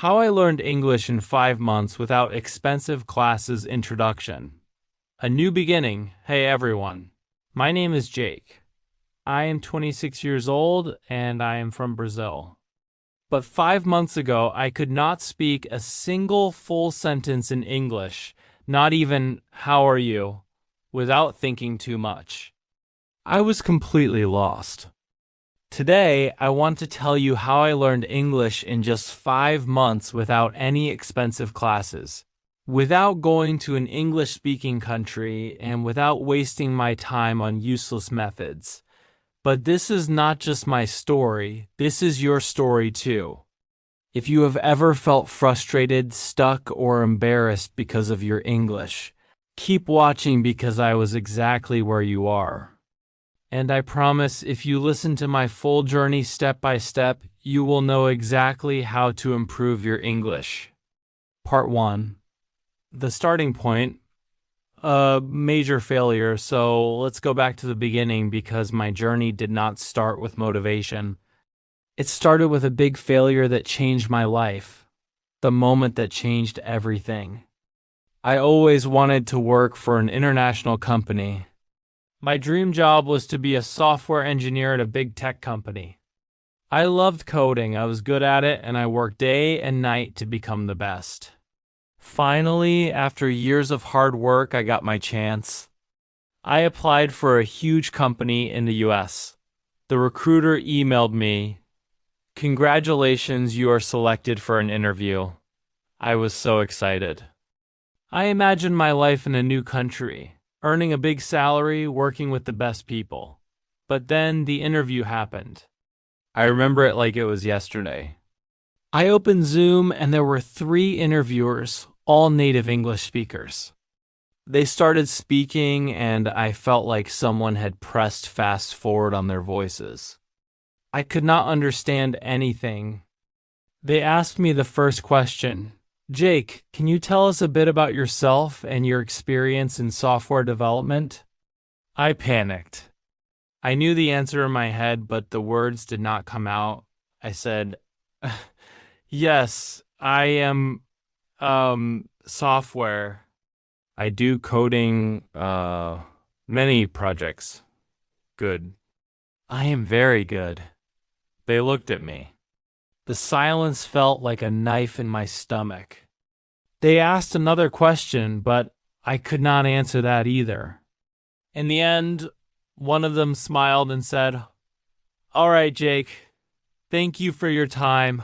How I learned English in 5 months without expensive classes introduction. A new beginning. Hey everyone. My name is Jake. I am 26 years old and I am from Brazil. But 5 months ago, I could not speak a single full sentence in English, not even, how are you, without thinking too much. I was completely lost. Today, I want to tell you how I learned English in just 5 months without any expensive classes, without going to an English-speaking country, and without wasting my time on useless methods. But this is not just my story, this is your story too. If you have ever felt frustrated, stuck, or embarrassed because of your English, keep watching because I was exactly where you are. And I promise if you listen to my full journey step by step, you will know exactly how to improve your English. Part 1. The starting point. A major failure, so let's go back to the beginning because my journey did not start with motivation. It started with a big failure that changed my life, the moment that changed everything. I always wanted to work for an international company. My dream job was to be a software engineer at a big tech company. I loved coding, I was good at it, and I worked day and night to become the best. Finally, after years of hard work, I got my chance. I applied for a huge company in the US. The recruiter emailed me, "Congratulations, you are selected for an interview." I was so excited. I imagined my life in a new country, earning a big salary, working with the best people. But then the interview happened. I remember it like it was yesterday. I opened Zoom and there were 3 interviewers, all native English speakers. They started speaking and I felt like someone had pressed fast forward on their voices. I could not understand anything. They asked me the first question. "Jake, can you tell us a bit about yourself and your experience in software development?" I panicked. I knew the answer in my head, but the words did not come out. I said, "Yes, I am, software. I do coding, many projects. Good. I am very good." They looked at me. The silence felt like a knife in my stomach. They asked another question, but I could not answer that either. In the end, one of them smiled and said, "All right, Jake, thank you for your time."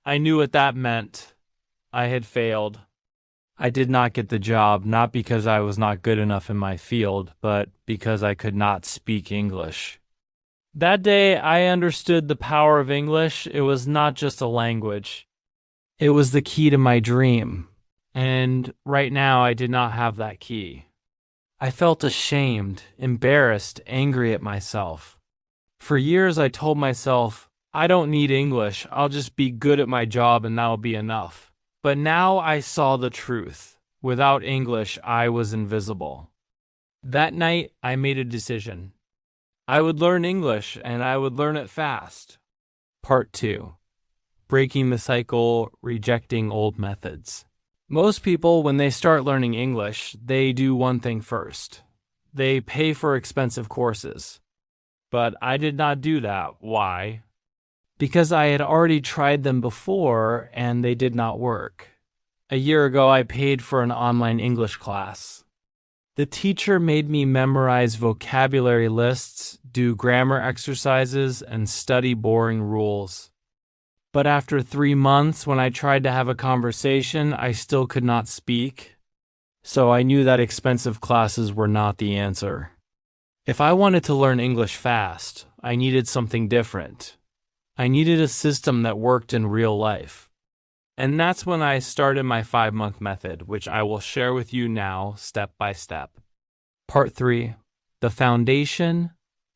I knew what that meant. I had failed. I did not get the job, not because I was not good enough in my field, but because I could not speak English. That day, I understood the power of English. It was not just a language. It was the key to my dream. And right now, I did not have that key. I felt ashamed, embarrassed, angry at myself. For years, I told myself, I don't need English. I'll just be good at my job and that'll be enough. But now I saw the truth. Without English, I was invisible. That night, I made a decision. I would learn English, and I would learn it fast. Part 2. Breaking the cycle, rejecting old methods. Most people, when they start learning English, they do one thing first. They pay for expensive courses. But I did not do that. Why? Because I had already tried them before, and they did not work. A year ago, I paid for an online English class. The teacher made me memorize vocabulary lists, do grammar exercises, and study boring rules. But after 3 months, when I tried to have a conversation, I still could not speak. So I knew that expensive classes were not the answer. If I wanted to learn English fast, I needed something different. I needed a system that worked in real life. And that's when I started my 5-month method, which I will share with you now, step by step. Part 3. The foundation,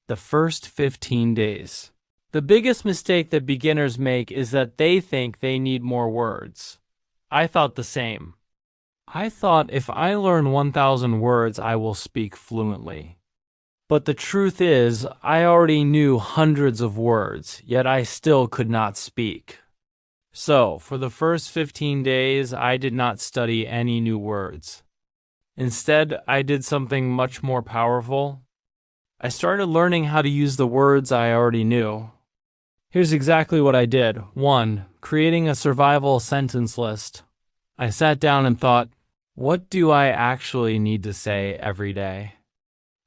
the first 15 days. The biggest mistake that beginners make is that they think they need more words. I thought the same. I thought if I learn 1,000 words, I will speak fluently. But the truth is, I already knew hundreds of words, yet I still could not speak. So, for the first 15 days, I did not study any new words. Instead, I did something much more powerful. I started learning how to use the words I already knew. Here's exactly what I did. 1. Creating a survival sentence list. I sat down and thought, what do I actually need to say every day?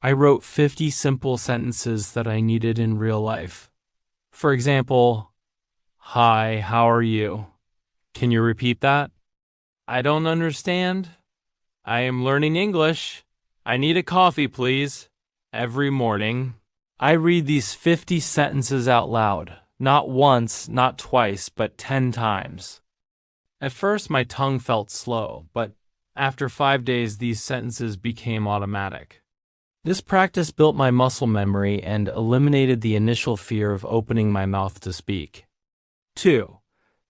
I wrote 50 simple sentences that I needed in real life. For example, hi, how are you? Can you repeat that? I don't understand. I am learning English. I need a coffee, please. Every morning, I read these 50 sentences out loud. Not once, not twice, but 10 times. At first, my tongue felt slow, but after 5 days, these sentences became automatic. This practice built my muscle memory and eliminated the initial fear of opening my mouth to speak. 2.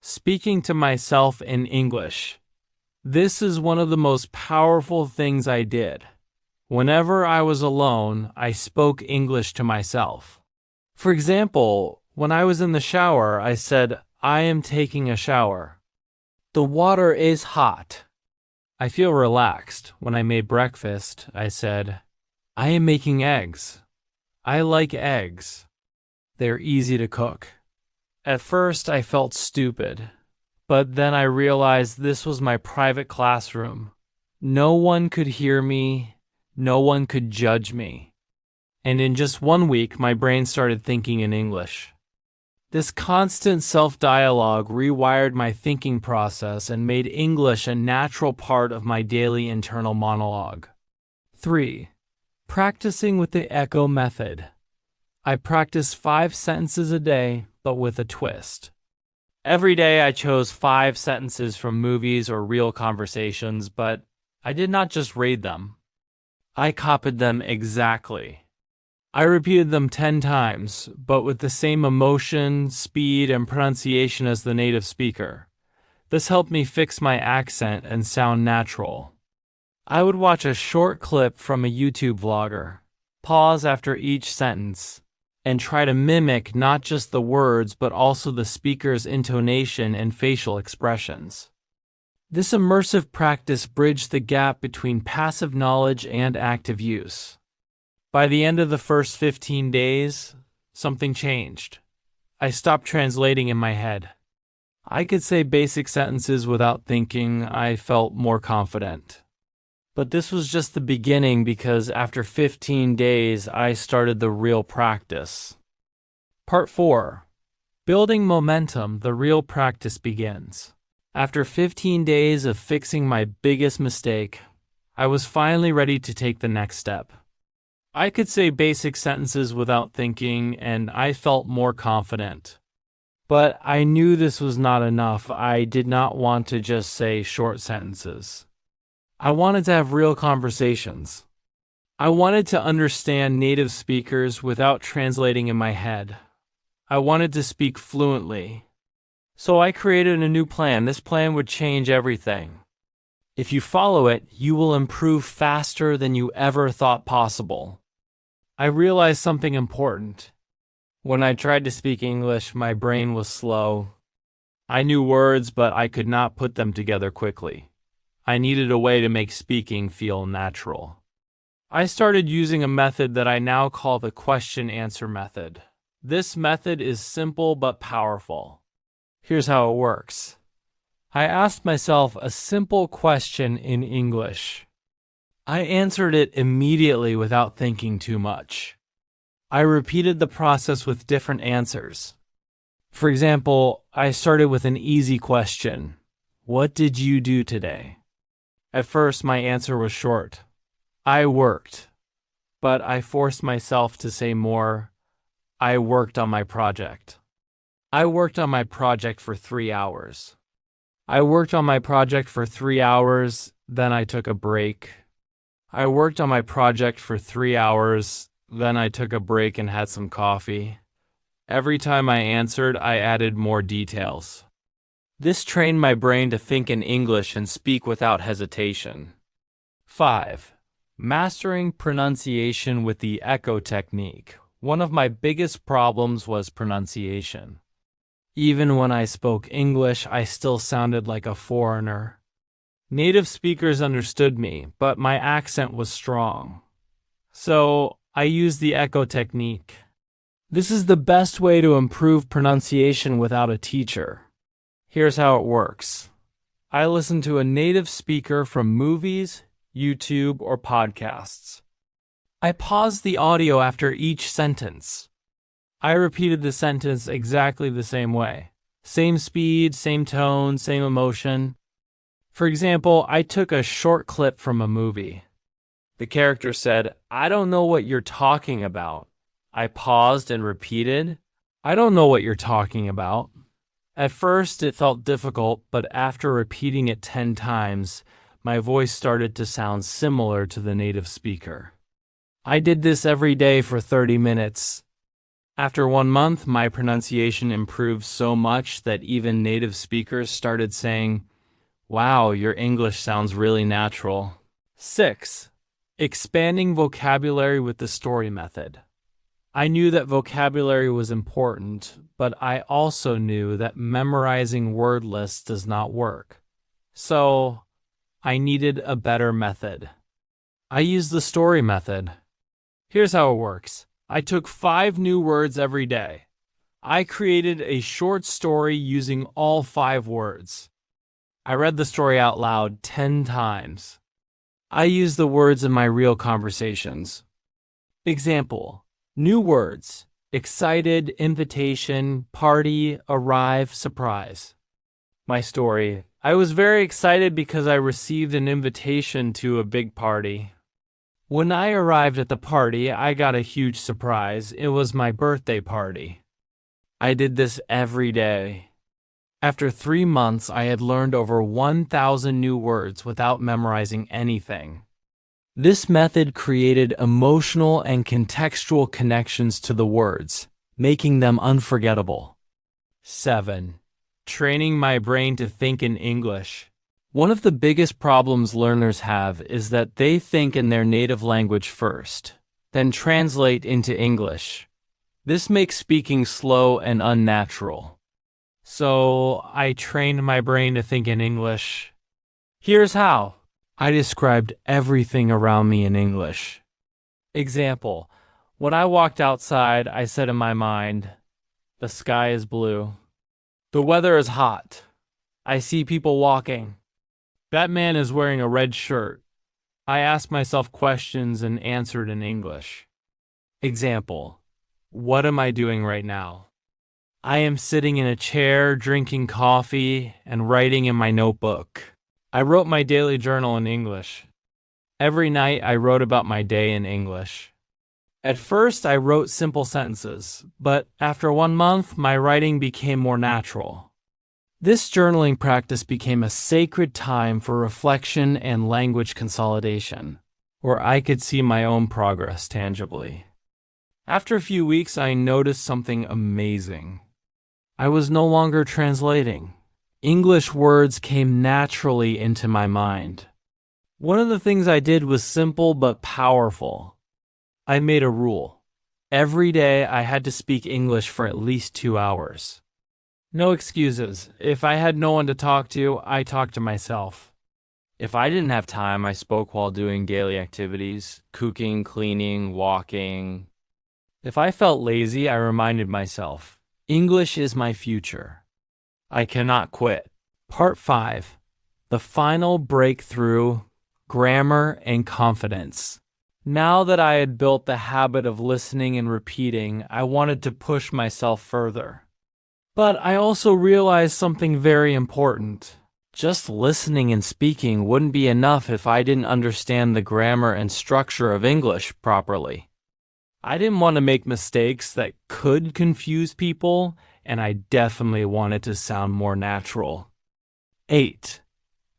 Speaking to myself in English. This is one of the most powerful things I did. Whenever I was alone, I spoke English to myself. For example, when I was in the shower, I said, I am taking a shower. The water is hot. I feel relaxed. When I made breakfast, I said, I am making eggs. I like eggs. They're easy to cook. At first, I felt stupid, but then I realized this was my private classroom. No one could hear me. No one could judge me. And in just 1 week, my brain started thinking in English. This constant self-dialogue rewired my thinking process and made English a natural part of my daily internal monologue. 3. Practicing with the echo method. I practiced 5 sentences a day, but with a twist. Every day I chose 5 sentences from movies or real conversations, but I did not just read them. I copied them exactly. I repeated them 10 times, but with the same emotion, speed, and pronunciation as the native speaker. This helped me fix my accent and sound natural. I would watch a short clip from a YouTube vlogger, pause after each sentence, and try to mimic not just the words but also the speaker's intonation and facial expressions. This immersive practice bridged the gap between passive knowledge and active use. By the end of the first 15 days, something changed. I stopped translating in my head. I could say basic sentences without thinking. I felt more confident. But this was just the beginning because after 15 days, I started the real practice. Part 4. Building momentum, the real practice begins. After 15 days of fixing my biggest mistake, I was finally ready to take the next step. I could say basic sentences without thinking, and I felt more confident. But I knew this was not enough. I did not want to just say short sentences. I wanted to have real conversations. I wanted to understand native speakers without translating in my head. I wanted to speak fluently. So I created a new plan. This plan would change everything. If you follow it, you will improve faster than you ever thought possible. I realized something important. When I tried to speak English, my brain was slow. I knew words, but I could not put them together quickly. I needed a way to make speaking feel natural. I started using a method that I now call the question-answer method. This method is simple but powerful. Here's how it works. I asked myself a simple question in English. I answered it immediately without thinking too much. I repeated the process with different answers. For example, I started with an easy question. What did you do today? At first, my answer was short. I worked. But I forced myself to say more. I worked on my project. I worked on my project for 3 hours. I worked on my project for 3 hours, then I took a break. I worked on my project for 3 hours, then I took a break and had some coffee. Every time I answered, I added more details. This trained my brain to think in English and speak without hesitation. 5. Mastering pronunciation with the echo technique. One of my biggest problems was pronunciation. Even when I spoke English, I still sounded like a foreigner. Native speakers understood me, but my accent was strong. So I used the echo technique. This is the best way to improve pronunciation without a teacher. Here's how it works. I listen to a native speaker from movies, YouTube, or podcasts. I pause the audio after each sentence. I repeated the sentence exactly the same way. Same speed, same tone, same emotion. For example, I took a short clip from a movie. The character said, "I don't know what you're talking about." I paused and repeated, "I don't know what you're talking about." At first, it felt difficult, but after repeating it 10 times, my voice started to sound similar to the native speaker. I did this every day for 30 minutes. After 1 month, my pronunciation improved so much that even native speakers started saying, "Wow, your English sounds really natural." 6. Expanding vocabulary with the story method. I knew that vocabulary was important, but I also knew that memorizing word lists does not work. So, I needed a better method. I used the story method. Here's how it works. I took 5 new words every day. I created a short story using all 5 words. I read the story out loud 10 times. I used the words in my real conversations. Example. New words: excited, invitation, party, arrive, surprise. My story: I was very excited because I received an invitation to a big party. When I arrived at the party, I got a huge surprise. It was my birthday party. I did this every day. After 3 months, I had learned over 1,000 new words without memorizing anything. This method created emotional and contextual connections to the words, making them unforgettable. 7. Training my brain to think in English. One of the biggest problems learners have is that they think in their native language first, then translate into English. This makes speaking slow and unnatural. So I trained my brain to think in English. Here's how. I described everything around me in English. Example: when I walked outside, I said in my mind, "The sky is blue. The weather is hot. I see people walking. That man is wearing a red shirt." I asked myself questions and answered in English. Example: what am I doing right now? I am sitting in a chair, drinking coffee, and writing in my notebook. I wrote my daily journal in English. Every night I wrote about my day in English. At first I wrote simple sentences, but after 1 month my writing became more natural. This journaling practice became a sacred time for reflection and language consolidation, where I could see my own progress tangibly. After a few weeks I noticed something amazing. I was no longer translating. English words came naturally into my mind. One of the things I did was simple but powerful. I made a rule. Every day I had to speak English for at least 2 hours. No excuses. If I had no one to talk to, I talked to myself. If I didn't have time, I spoke while doing daily activities, cooking, cleaning, walking. If I felt lazy, I reminded myself, English is my future. I cannot quit. Part 5. The final breakthrough: grammar and confidence. Now that I had built the habit of listening and repeating, I wanted to push myself further. But I also realized something very important. Just listening and speaking wouldn't be enough if I didn't understand the grammar and structure of English properly. I didn't want to make mistakes that could confuse people, and I definitely wanted to sound more natural. 8.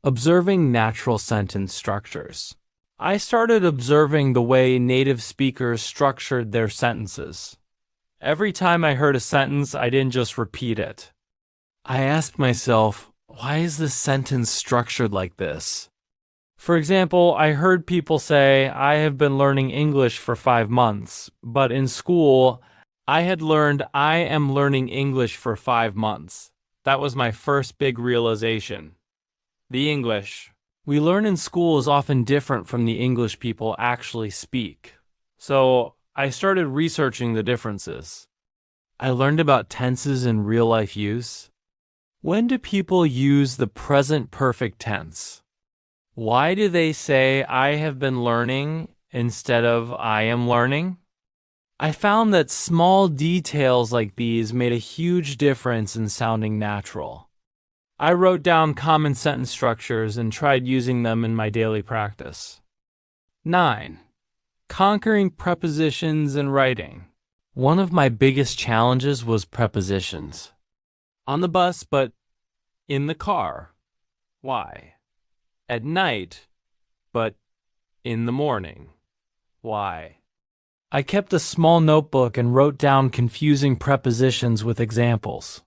Observing natural sentence structures. I started observing the way native speakers structured their sentences. Every time I heard a sentence, I didn't just repeat it. I asked myself, why is this sentence structured like this? For example, I heard people say, "I have been learning English for 5 months, but in school, I had learned I am learning English for 5 months. That was my first big realization. The English we learn in school is often different from the English people actually speak. So I started researching the differences. I learned about tenses in real life use. When do people use the present perfect tense? Why do they say I have been learning instead of I am learning? I found that small details like these made a huge difference in sounding natural. I wrote down common sentence structures and tried using them in my daily practice. 9. Conquering prepositions in writing. One of my biggest challenges was prepositions. On the bus, but in the car. Why? At night, but in the morning. Why? I kept a small notebook and wrote down confusing prepositions with examples.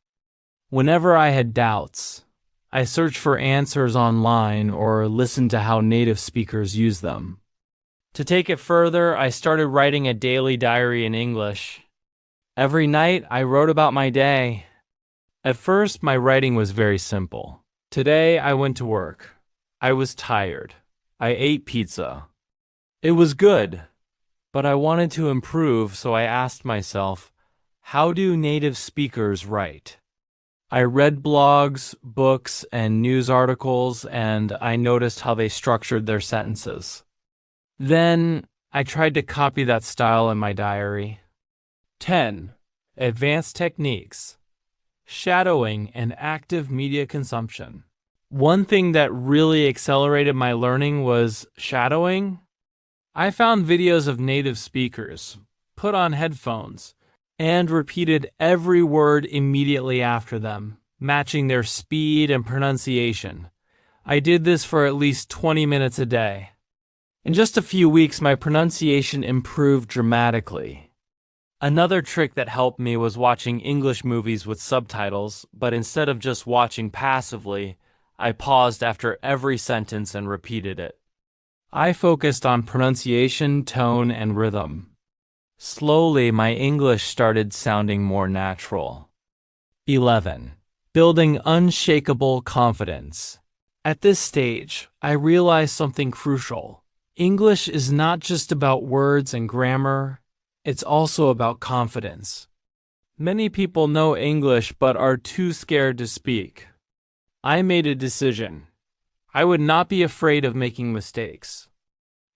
Whenever I had doubts, I searched for answers online or listened to how native speakers use them. To take it further, I started writing a daily diary in English. Every night, I wrote about my day. At first, my writing was very simple. Today, I went to work. I was tired. I ate pizza. It was good, but I wanted to improve, so I asked myself, how do native speakers write? I read blogs, books, and news articles, and I noticed how they structured their sentences. Then, I tried to copy that style in my diary. 10. Advanced techniques. Shadowing and active media consumption. One thing that really accelerated my learning was shadowing. I found videos of native speakers, put on headphones, and repeated every word immediately after them, matching their speed and pronunciation. I did this for at least 20 minutes a day. In just a few weeks, my pronunciation improved dramatically. Another trick that helped me was watching English movies with subtitles, but instead of just watching passively, I paused after every sentence and repeated it. I focused on pronunciation, tone, and rhythm. Slowly, my English started sounding more natural. 11. Building unshakable confidence. At this stage, I realized something crucial. English is not just about words and grammar, it's also about confidence. Many people know English but are too scared to speak. I made a decision. I would not be afraid of making mistakes.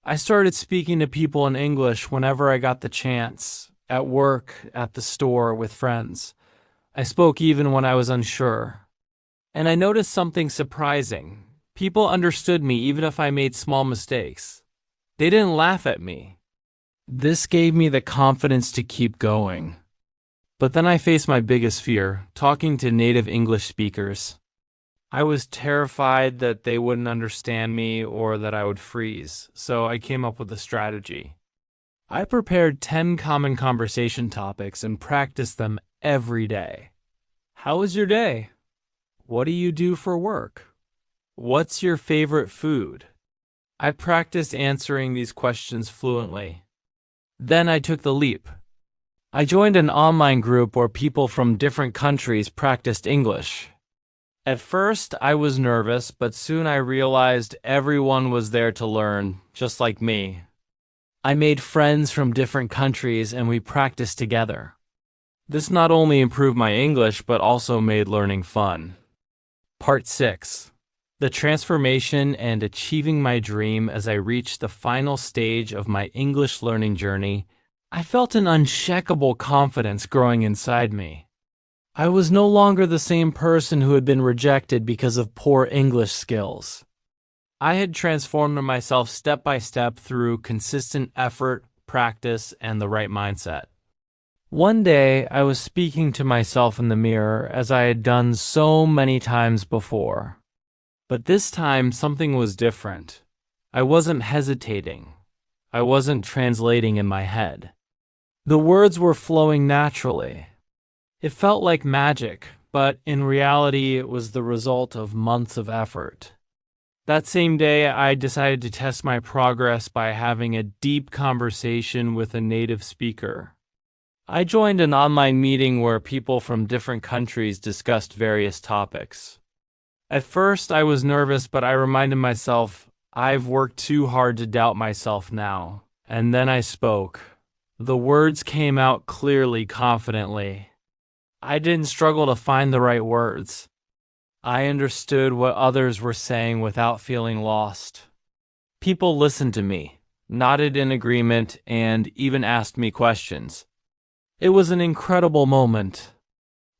I started speaking to people in English whenever I got the chance, at work, at the store, with friends. I spoke even when I was unsure. And I noticed something surprising. People understood me even if I made small mistakes. They didn't laugh at me. This gave me the confidence to keep going. But then I faced my biggest fear, talking to native English speakers. I was terrified that they wouldn't understand me or that I would freeze, so I came up with a strategy. I prepared 10 common conversation topics and practiced them every day. How was your day? What do you do for work? What's your favorite food? I practiced answering these questions fluently. Then I took the leap. I joined an online group where people from different countries practiced English. At first, I was nervous, but soon I realized everyone was there to learn, just like me. I made friends from different countries and we practiced together. This not only improved my English, but also made learning fun. Part 6. The transformation and achieving my dream. As I reached the final stage of my English learning journey, I felt an unshakable confidence growing inside me. I was no longer the same person who had been rejected because of poor English skills. I had transformed myself step by step through consistent effort, practice, and the right mindset. One day, I was speaking to myself in the mirror as I had done so many times before. But this time, something was different. I wasn't hesitating. I wasn't translating in my head. The words were flowing naturally. It felt like magic, but in reality, it was the result of months of effort. That same day, I decided to test my progress by having a deep conversation with a native speaker. I joined an online meeting where people from different countries discussed various topics. At first, I was nervous, but I reminded myself, I've worked too hard to doubt myself now. And then I spoke. The words came out clearly, confidently. I didn't struggle to find the right words. I understood what others were saying without feeling lost. People listened to me, nodded in agreement, and even asked me questions. It was an incredible moment.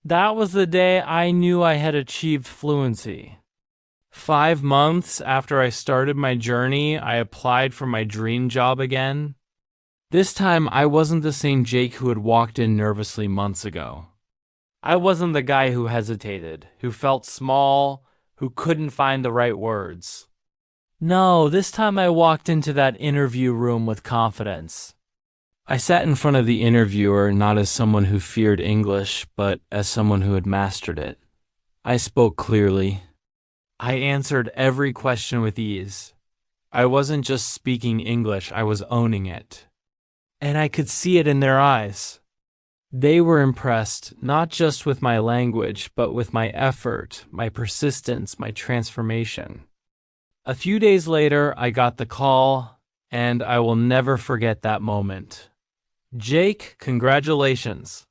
That was the day I knew I had achieved fluency. 5 months after I started my journey, I applied for my dream job again. This time, I wasn't the same Jake who had walked in nervously months ago. I wasn't the guy who hesitated, who felt small, who couldn't find the right words. No, this time I walked into that interview room with confidence. I sat in front of the interviewer not as someone who feared English, but as someone who had mastered it. I spoke clearly. I answered every question with ease. I wasn't just speaking English, I was owning it. And I could see it in their eyes. They were impressed not just with my language, but with my effort, my persistence, my transformation. A few days later, I got the call, and I will never forget that moment. Jake, congratulations.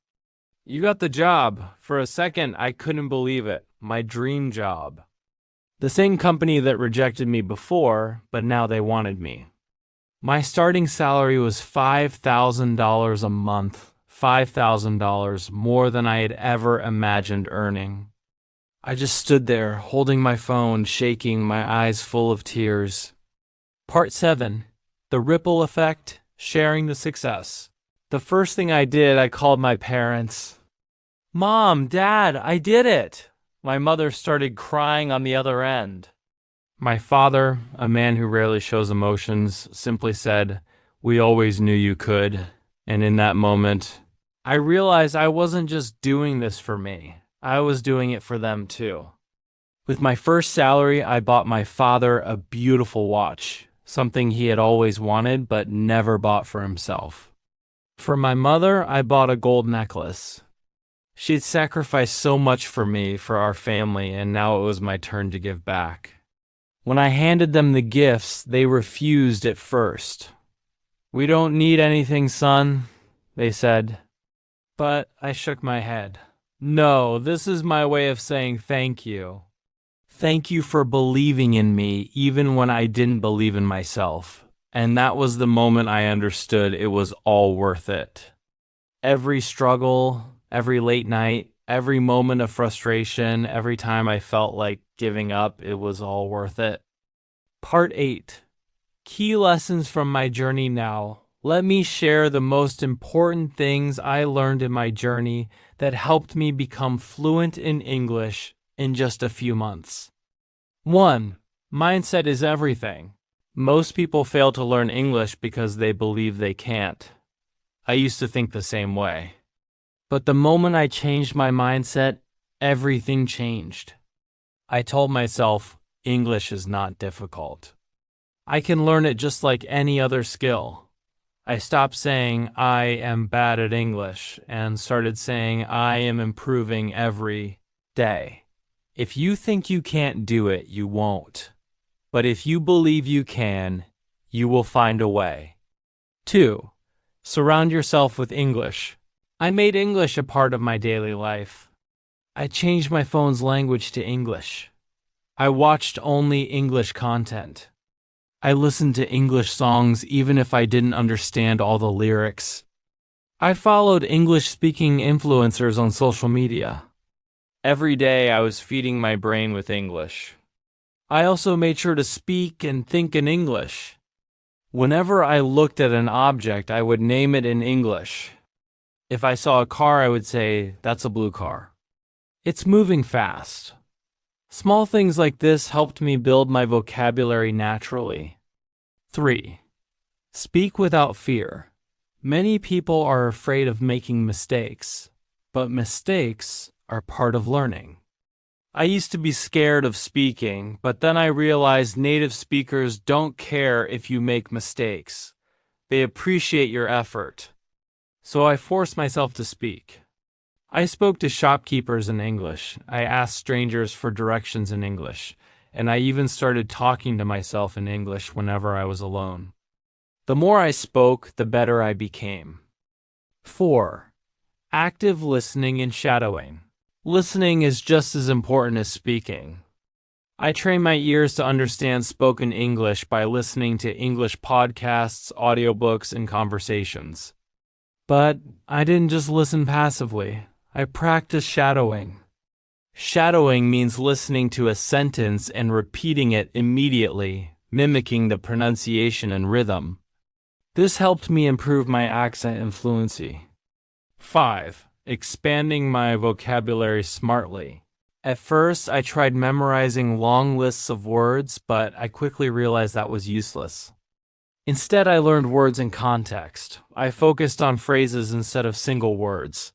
You got the job. For a second, I couldn't believe it. My dream job. The same company that rejected me before, but now they wanted me. My starting salary was $5,000 a month, $5,000 more than I had ever imagined earning. I just stood there, holding my phone, shaking, my eyes full of tears. Part 7. The ripple effect, sharing the success. The first thing I did, I called my parents. Mom, Dad, I did it! My mother started crying on the other end. My father, a man who rarely shows emotions, simply said, "We always knew you could." And in that moment, I realized I wasn't just doing this for me. I was doing it for them too. With my first salary, I bought my father a beautiful watch, something he had always wanted but never bought for himself. For my mother, I bought a gold necklace. She'd sacrificed so much for me, for our family, and now it was my turn to give back. When I handed them the gifts, they refused at first. "We don't need anything, son," they said. But I shook my head. No, this is my way of saying thank you. Thank you for believing in me, even when I didn't believe in myself. And that was the moment I understood it was all worth it. Every struggle, every late night, every moment of frustration, every time I felt like giving up, it was all worth it. Part 8. Key lessons from my journey now. Let me share the most important things I learned in my journey that helped me become fluent in English in just a few months. 1. Mindset is everything. Most people fail to learn English because they believe they can't. I used to think the same way. But the moment I changed my mindset, everything changed. I told myself, English is not difficult. I can learn it just like any other skill. I stopped saying, I am bad at English, and started saying, I am improving every day. If you think you can't do it, you won't. But if you believe you can, you will find a way. 2. Surround yourself with English. I made English a part of my daily life. I changed my phone's language to English. I watched only English content. I listened to English songs even if I didn't understand all the lyrics. I followed English-speaking influencers on social media. Every day I was feeding my brain with English. I also made sure to speak and think in English. Whenever I looked at an object, I would name it in English. If I saw a car, I would say, that's a blue car. It's moving fast. Small things like this helped me build my vocabulary naturally. 3. Speak without fear. Many people are afraid of making mistakes, but mistakes are part of learning. I used to be scared of speaking, but then I realized native speakers don't care if you make mistakes. They appreciate your effort. So I forced myself to speak. I spoke to shopkeepers in English, I asked strangers for directions in English, and I even started talking to myself in English whenever I was alone. The more I spoke, the better I became. 4. Active listening and shadowing. Listening is just as important as speaking. I train my ears to understand spoken English by listening to English podcasts, audiobooks, and conversations. But I didn't just listen passively. I practiced shadowing. Shadowing means listening to a sentence and repeating it immediately, mimicking the pronunciation and rhythm. This helped me improve my accent and fluency. 5. Expanding my vocabulary smartly. At first, I tried memorizing long lists of words, but I quickly realized that was useless. Instead, I learned words in context. I focused on phrases instead of single words.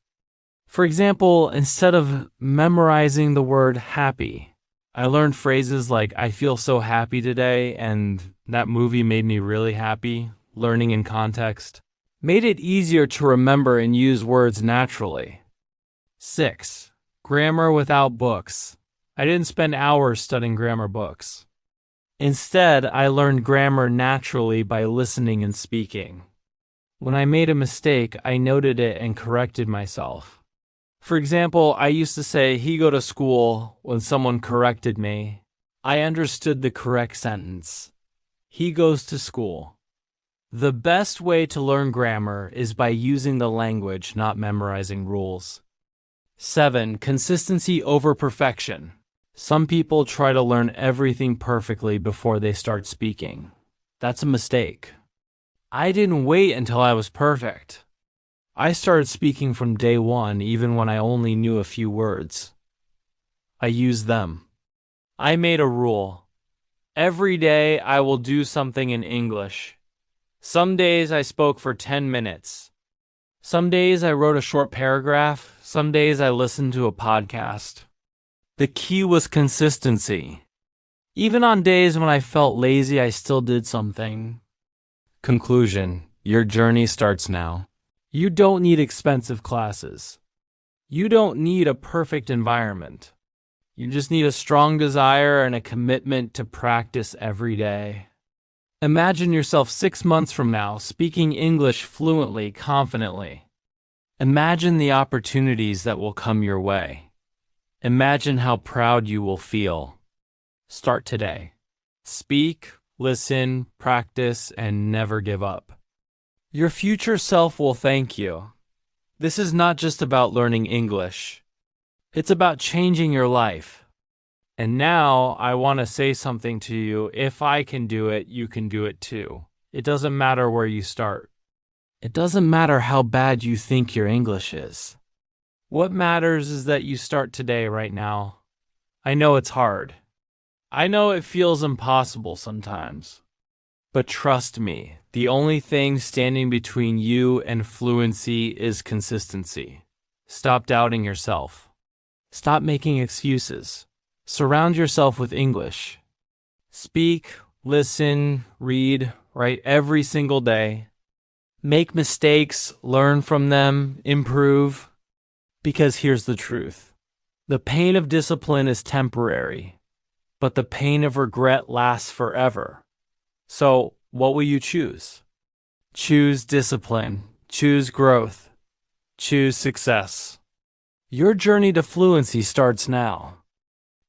For example, instead of memorizing the word happy, I learned phrases like I feel so happy today and that movie made me really happy. Learning in context made it easier to remember and use words naturally. 6. Grammar without books. I didn't spend hours studying grammar books. Instead, I learned grammar naturally by listening and speaking. When I made a mistake, I noted it and corrected myself. For example, I used to say, "He go to school," when someone corrected me. I understood the correct sentence. He goes to school. The best way to learn grammar is by using the language, not memorizing rules. 7. Consistency over perfection. Some people try to learn everything perfectly before they start speaking. That's a mistake. I didn't wait until I was perfect. I started speaking from day one, even when I only knew a few words. I used them. I made a rule. Every day I will do something in English. Some days I spoke for 10 minutes. Some days I wrote a short paragraph. Some days I listened to a podcast. The key was consistency. Even on days when I felt lazy, I still did something. Conclusion: your journey starts now. You don't need expensive classes. You don't need a perfect environment. You just need a strong desire and a commitment to practice every day. Imagine yourself 6 months from now speaking English fluently, confidently. Imagine the opportunities that will come your way. Imagine how proud you will feel. Start today. Speak, listen, practice, and never give up. Your future self will thank you. This is not just about learning English. It's about changing your life. And now I want to say something to you. If I can do it, you can do it too. It doesn't matter where you start. It doesn't matter how bad you think your English is. What matters is that you start today, right now. I know it's hard. I know it feels impossible sometimes. But trust me, the only thing standing between you and fluency is consistency. Stop doubting yourself. Stop making excuses. Surround yourself with English. Speak, listen, read, write every single day. Make mistakes, learn from them, improve. Because here's the truth. The pain of discipline is temporary, but the pain of regret lasts forever. So, what will you choose? Choose discipline. Choose growth. Choose success. Your journey to fluency starts now.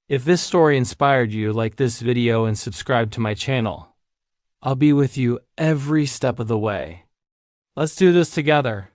If this story inspired you, like this video and subscribe to my channel. I'll be with you every step of the way. Let's do this together.